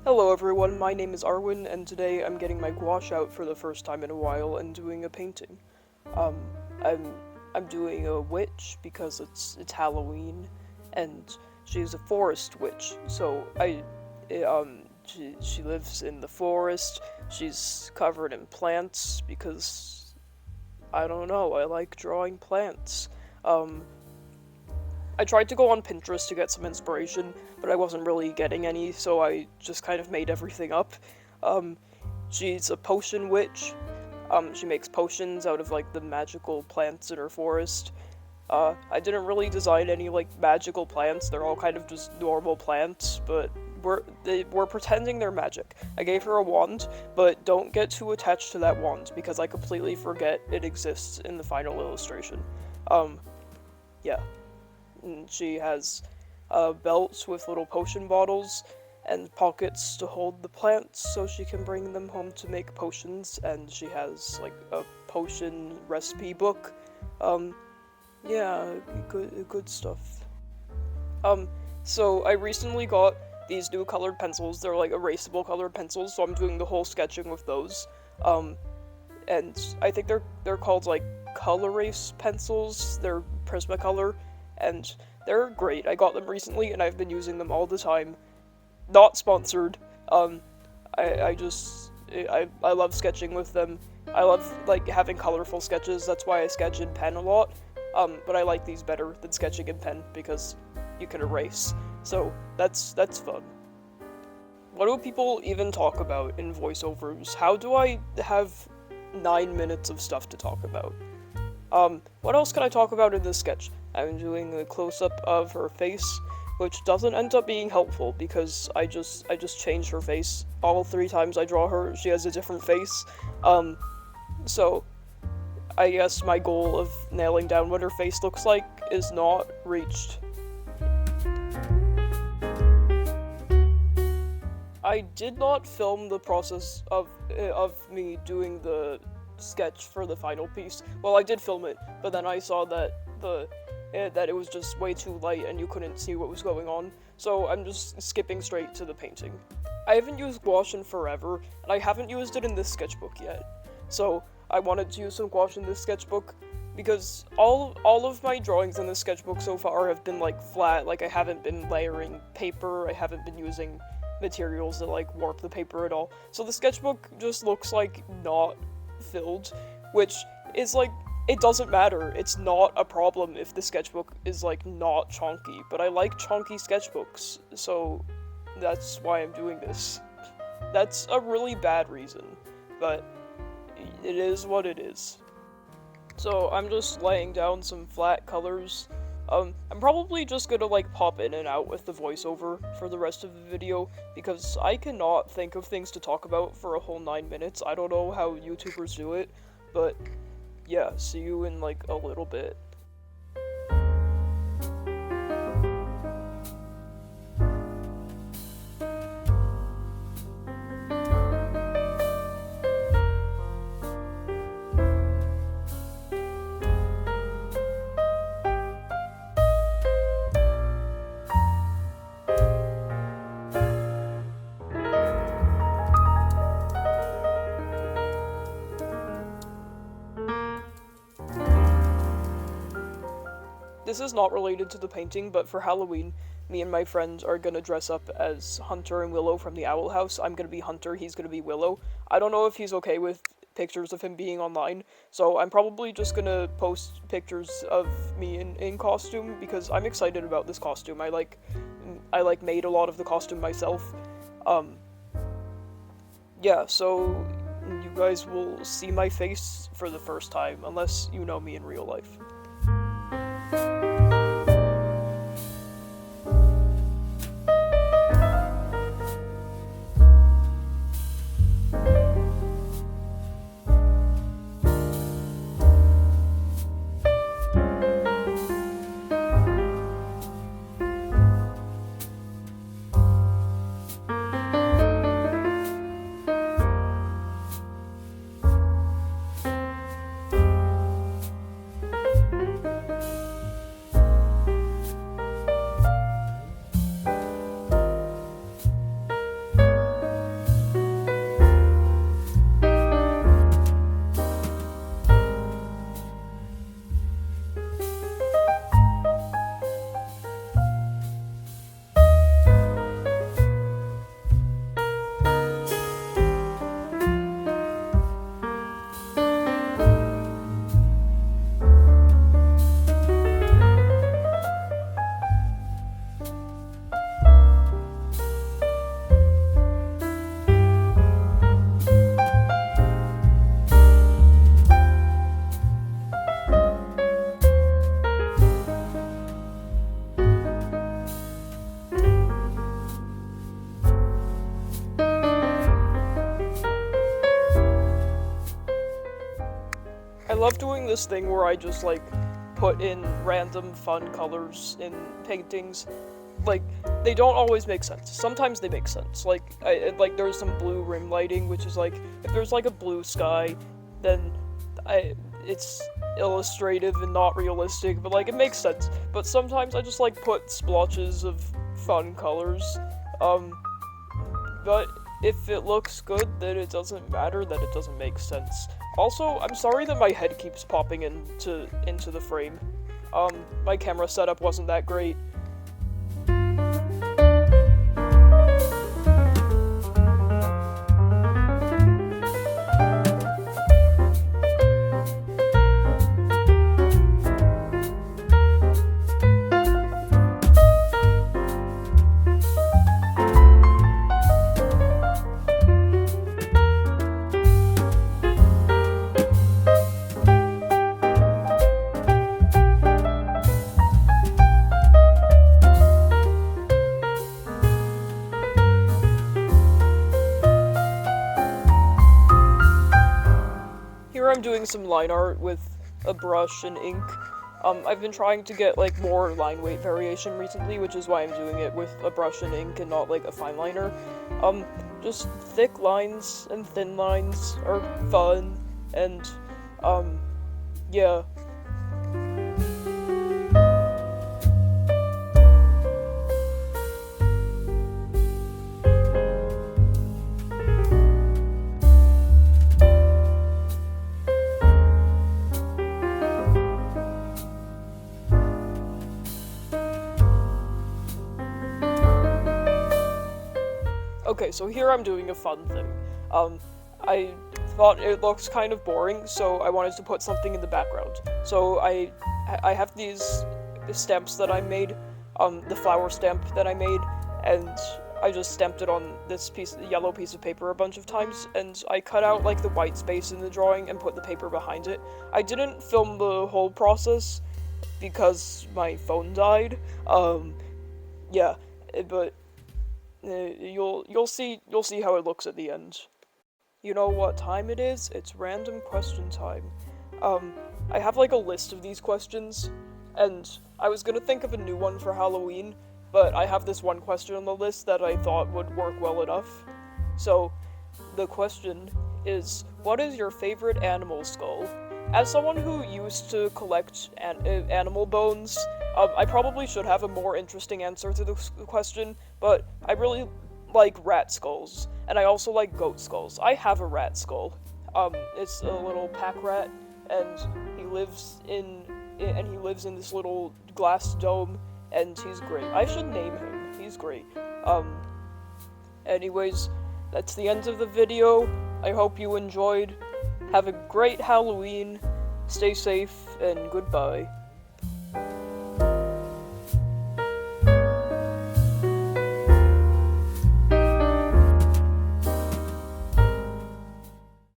Hello everyone, my name is Arwen, and today I'm getting my gouache out for the first time in a while and doing a painting. Um, I'm I'm doing a witch because it's Halloween, and she's a forest witch. She lives in the forest. She's covered in plants because I don't know. I like drawing plants. Um, I tried to go on Pinterest to get some inspiration, but I wasn't really getting any, so I just kind of made everything up. Um, she's a potion witch. She makes potions out of like the magical plants in her forest. I didn't really design any like magical plants. They're all kind of just normal plants, but we're pretending they're magic. I gave her a wand, but don't get too attached to that wand because I completely forget it exists in the final illustration. Um, yeah. And she has belts with little potion bottles and pockets to hold the plants so she can bring them home to make potions, and she has like a potion recipe book. Um, yeah, good stuff. Um, so I recently got these new colored pencils. They're like erasable colored pencils, so I'm doing the whole sketching with those. Um, and I think they're called like Colorase pencils. They're Prismacolor, and they're great. I got them recently, and I've been using them all the time. Not sponsored. Um, I just I love sketching with them. I love like having colorful sketches. That's why I sketch in pen a lot. But I like these better than sketching in pen because you can erase. So that's fun. What do people even talk about in voiceovers? How do I have 9 minutes of stuff to talk about? What else can I talk about in this sketch? I'm doing a close-up of her face, which doesn't end up being helpful because I just change her face. All 3 times I draw her, she has a different face. So I guess my goal of nailing down what her face looks like is not reached. I did not film the process of me doing the sketch for the final piece. Well, I did film it, but then I saw that that it was just way too light and you couldn't see what was going on, so I'm just skipping straight to the painting. I haven't used gouache in forever, and I haven't used it in this sketchbook yet. So I wanted to use some gouache in this sketchbook because all of my drawings in this sketchbook so far have been like flat, like I haven't been layering paper, I haven't been using materials that like warp the paper at all. So the sketchbook just looks like not filled, which is like, it doesn't matter. It's not a problem if the sketchbook is like not chonky, but I like chonky sketchbooks, so that's why I'm doing this. That's a really bad reason, but it is what it is. So I'm just laying down some flat colors. I'm probably just gonna like pop in and out with the voiceover for the rest of the video because I cannot think of things to talk about for a whole 9 minutes. I don't know how YouTubers do it, but yeah, see you in like a little bit. This is not related to the painting, but for Halloween, me and my friend are gonna dress up as Hunter and Willow from the Owl House. I'm gonna be Hunter, he's gonna be Willow. I don't know if he's okay with pictures of him being online, so I'm probably just gonna post pictures of me in costume because I'm excited about this costume. I made a lot of the costume myself. Yeah, so you guys will see my face for the first time, unless you know me in real life. this thing where I just, like, put in random fun colors in paintings. Like, they don't always make sense. Sometimes they make sense. Like, there's some blue rim lighting, which is, like, if there's, like, a blue sky, then it's illustrative and not realistic, but, like, it makes sense. But sometimes I just, like, put splotches of fun colors. But if it looks good, then it doesn't matter that it doesn't make sense. Also, I'm sorry that my head keeps popping into the frame. My camera setup wasn't that great. Here I'm doing some line art with a brush and ink. I've been trying to get, like, more line weight variation recently, which is why I'm doing it with a brush and ink and not, like, a fine liner. Just thick lines and thin lines are fun, and, yeah. Okay, so here I'm doing a fun thing. I thought it looks kind of boring, so I wanted to put something in the background. So I have these stamps that I made, the flower stamp that I made, and I just stamped it on this yellow piece of paper a bunch of times, and I cut out, like, the white space in the drawing and put the paper behind it. I didn't film the whole process because my phone died. Yeah, but you'll see how it looks at the end. You know what time it is? It's random question time. I have, like, a list of these questions, and I was gonna think of a new one for Halloween, but I have this one question on the list that I thought would work well enough. So, the question is, what is your favorite animal skull? As someone who used to collect animal bones, I probably should have a more interesting answer to this question, but I really like rat skulls, and I also like goat skulls. I have a rat skull. It's a little pack rat, and he lives in this little glass dome, and he's great. I should name him. He's great. Anyways, that's the end of the video. I hope you enjoyed. Have a great Halloween. Stay safe, and goodbye.